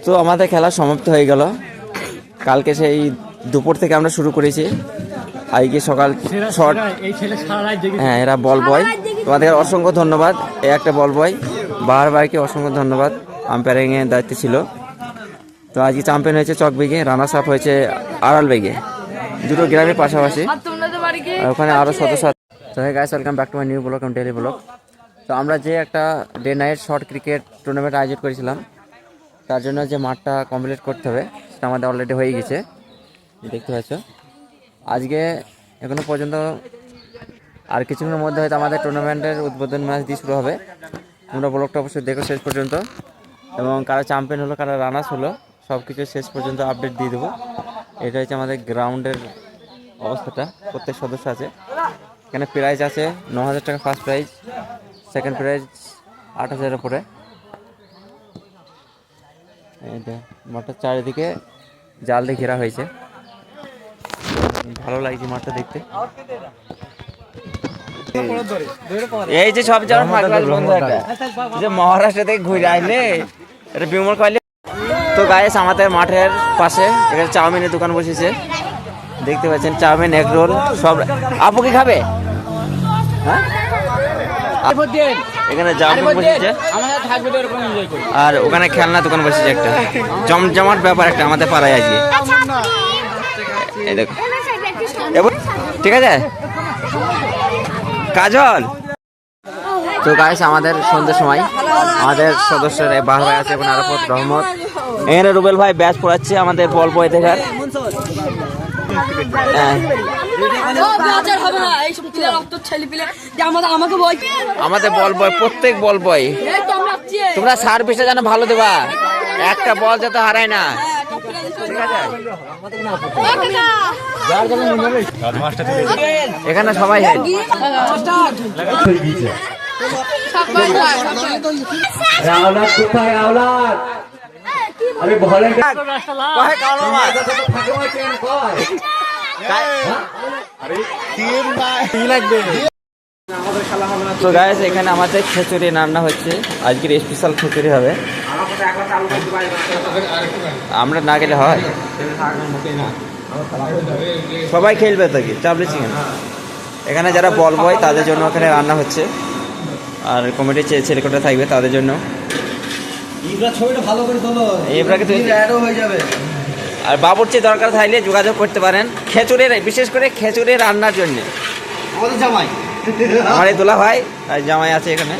তো আমাদের খেলা সমাপ্ত হয়ে গেল। কালকে সেই দুপুর থেকে আমরা শুরু করেছি, আজকে সকাল শট। হ্যাঁ, এরা বল বয়, তোমাদের অসংখ্য ধন্যবাদ। এই একটা বল বয় বাহার ভাইকে অসংখ্য ধন্যবাদ, আম্পায়ারিংয়ের দায়িত্বে ছিল। তো আজকে চ্যাম্পিয়ন হয়েছে চকবেগে, রানার্স আপ হয়েছে আড়ালবেগে, দুটো গ্রামের পাশাপাশি। ওখানে আরও সদস্য। তো hey guys, welcome back to my new blog এবং ডেইলি ব্লগ। তো আমরা যে একটা day night short cricket tournament আয়োজন করেছিলাম, তার জন্য যে মাঠটা কমপ্লিট করতে হবে সেটা আমাদের অলরেডি হয়ে গেছে, দেখতে পাচ্ছ। আজকে এখনো পর্যন্ত আর কিছুক্ষণের মধ্যে হয়তো আমাদের টুর্নামেন্টের উদ্বোধন ম্যাচ দিয়ে শুরু হবে। তোমরা ব্লগটা অবশ্যই দেখো শেষ পর্যন্ত, এবং কারা চ্যাম্পিয়ন হলো কারা রানার্স হলো সব কিছু শেষ পর্যন্ত আপডেট দিয়ে দেবো। এটা হচ্ছে আমাদের গ্রাউন্ডের অবস্থাটা। প্রত্যেক সদস্য আছে এখানে। প্রাইজ আছে 9,000 টাকা ফার্স্ট প্রাইজ, সেকেন্ড প্রাইজ 8,000-এর উপরে। মাঠটার চারিদিকে জাল দিয়ে ঘেরা হয়েছে, ভালো লাগছে মাঠটা দেখতে। এই যে সব যাওয়ার বন্ধু একটা যে মহারাষ্ট্র থেকে ঘুরে আইলে এটা বিমল খাইলে। তো গাইস, আমাদের মাঠের পাশে এখানে চাউমিনের দোকান বসেছে, দেখতে পাচ্ছেন। চাউমিন, এগ রোল সব। আপু কি খাবে? হ্যাঁ, এখানে চাউমিন বসেছে, আর ওখানে খেলনা দোকান বসেছে একটা। জমজমাট ব্যাপার একটা আমাদের পাড়ায় আজকে। এই দেখো, ঠিক আছে কাজল। তো গাইস, আমাদের সন্ধ্যের সময় আমাদের সদস্যের বাহার ভাই আছে, এখন আরাফত রহমত, এখানে রুবেল ভাই ব্যাচ পড়াচ্ছে আমাদের বল বয় দেখার। আমাদের বল বয়, প্রত্যেক বল বয় তোমরা সার্ভিসে যেন ভালো দেবা, একটা বল যাতে হারায় না, ঠিক আছে? এখানে সবাই তো গাইস, এখানে আমাদের খিচুড়ি রান্না হচ্ছে, আজকের স্পেশাল খিচুড়ি হবে। আমরা না গেলে হয়? সবাই খেলবে তো কি চাপলি চিকেন। এখানে যারা বল বয় তাদের জন্য ওখানে রান্না হচ্ছে, আর কমিটির ছেলেকোটা থাকবে তাদের জন্য। আর বাবুর্চি দরকার থাকলে যোগাযোগ করতে পারেন খিচুড়ির, বিশেষ করে খিচুড়ি রান্নার জন্য। আমার এই দোলা ভাই আর জামাই আছে এখানে,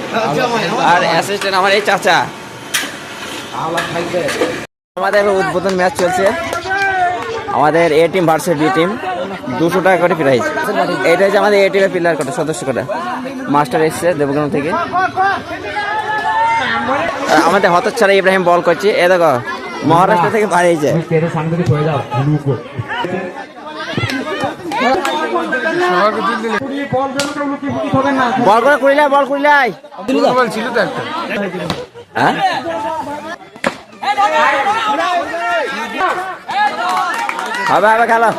আর অ্যাসিস্ট্যান্ট আমার এই চাচা। আমাদের উদ্বোধন ম্যাচ চলছে, আমাদের এ টিম ভার্সেস বি টিম। 200 টাকা করে প্রাইজ। এটা হচ্ছে আমাদের এ টিমের প্লেয়ার করে সদস্য করে। মাস্টার এসছে দেবগ্রাম থেকে। আমাদের হতচ্ছাড়া ইব্রাহিম বল করছে, এ দেখো মহারাষ্ট্র থেকে বাড়িয়েছে। বল করে করিলাই, বল করিলাই ছিল তো একটা। হ্যাঁ, হবে হবে খেলো।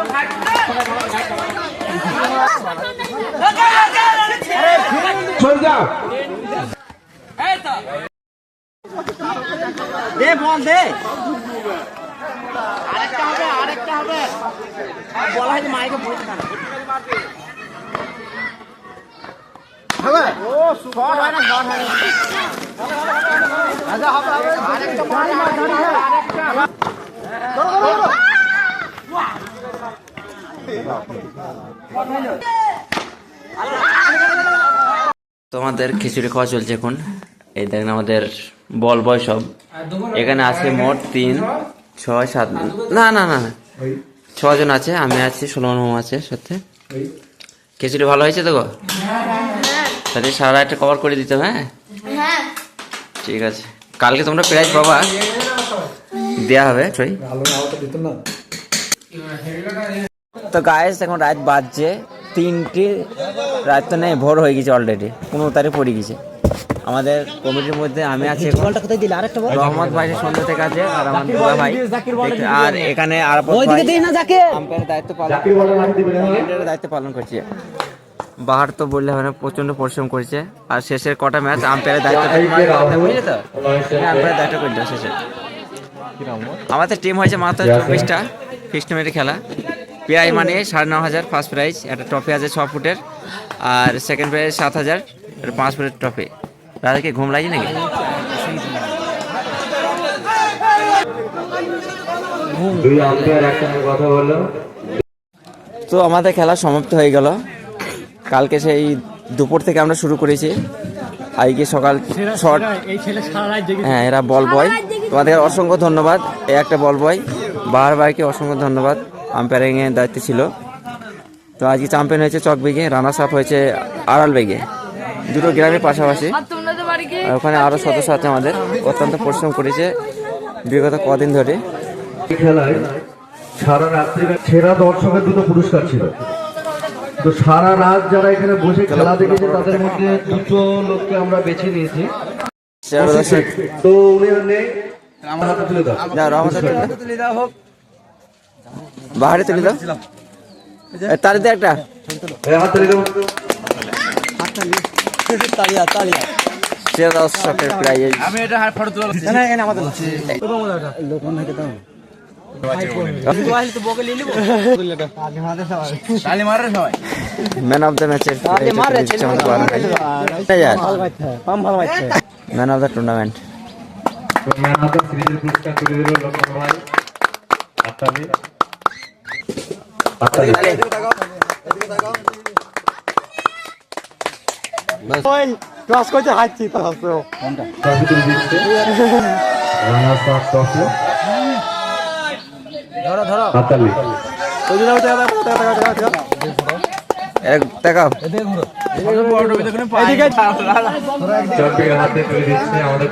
দে বল দে, আরেকটা হবে, আরেকটা হবে। বলা হয় যে মাইকে বলতে না হবে। ও শট হয় না, শট হয় না। আচ্ছা হবে হবে, আরেকটা মার মার ধরি, আরেকটা ধরো ধরো। তোমাদের খিচুড়ি খাওয়া চলছে এখন। এই দেখেন আমাদের বল বয় সব এখানে আছে, মোট 3, 6, 7, না না না 6 জন আছে। আমি আছি, সোলমান মামা আছে সাথে। খিচুড়ি ভালো হয়েছে তো গো? তাহলে সারা একটা কভার করে দিতে হবে। হ্যাঁ ঠিক আছে, কালকে তোমরা প্রাইজ পাবা, দেওয়া হবে। তো গাইস, এখন রাত বাজছে 3টে, রাত তো নেই, ভোর হয়ে গেছে অলরেডি, 15 তারিখ পড়ে গেছে। আমাদের কমিটির মধ্যে আমি আছি, রহমত ভাই সন্ধ্যা থেকে আছে, আর আমার দুলা ভাই, আর এখানে দায়িত্ব পালন করছে। বাহার তো বললে হবে না, প্রচন্ড পরিশ্রম করছে। আর শেষের কটা ম্যাচ আম্পায়ারের দায়িত্ব, বুঝলে তো, আম্পায়ারের দায়িত্ব করছে শেষে। আমাদের টিম হয়েছে মাত্র 24টা ফিক্সড মেরে খেলা। প্রাইজ মানে 9,500 ফার্স্ট প্রাইজ, একটা ট্রফি আছে 6 ফুটের, আর সেকেন্ড প্রাইজ 7,000, 5 ফুটের ট্রফি। দাদাকে ঘুম লাগছে নাকি? তো আমাদের খেলা সমাপ্ত হয়ে গেল। কালকে সেই দুপুর থেকে আমরা শুরু করেছি, আজকে সকাল শট। হ্যাঁ, এরা বল বয়, তোমাদের অসংখ্য ধন্যবাদ। এই একটা বল বয় বাহার ভাইকে অসংখ্য ধন্যবাদ, আম্পায়ারিংয়ের দায়িত্বে ছিল। তো আজকে চ্যাম্পিয়ন হয়েছে চকবেগে, রানার্স আপ হয়েছে আড়ালবেগে, দুটো গ্রামের পাশাপাশি। আর ওখানে আরও সদস্য আছে আমাদের, অত্যন্ত পরিশ্রম করেছে বিগত কদিন ধরে। খেলায় সারা রাত্রি সেরা দর্শকের দুটো পুরস্কার ছিল। তো সারা রাত যারা এখানে বসে খেলা দেখেছে তাদের মধ্যে দুটো লোককে আমরা বেছে নিয়েছি। তো উনি নেই, আমার হাতে তুলে দাও, বাহারে তুলে দাও, তারিতে একটা হাত তুলে দাও। সেরা দর্শকের প্রাইজ ম্যান অফ দ্য ম্যাচের, man of the tournament. Man of the সিরিজের পুরস্কার তুলে দিল লক্ষণ ভাই। হাততালি, হাততালি। ক্লাস করতে হাঁটছি তো ট্রফি তুলে দিচ্ছে, রানার্স আপ ট্রফি। হাততালি। দেখাও ট্রফি হাতে তুলে দিচ্ছে আমাদের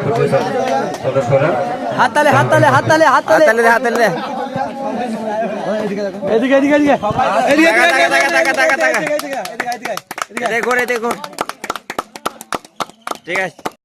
সদস্যরা। হাততালি হাততালি হাততালি হাততালি হাততালি এদিকে এদিকে এদিকে দেখো দেখো, ঠিক আছে।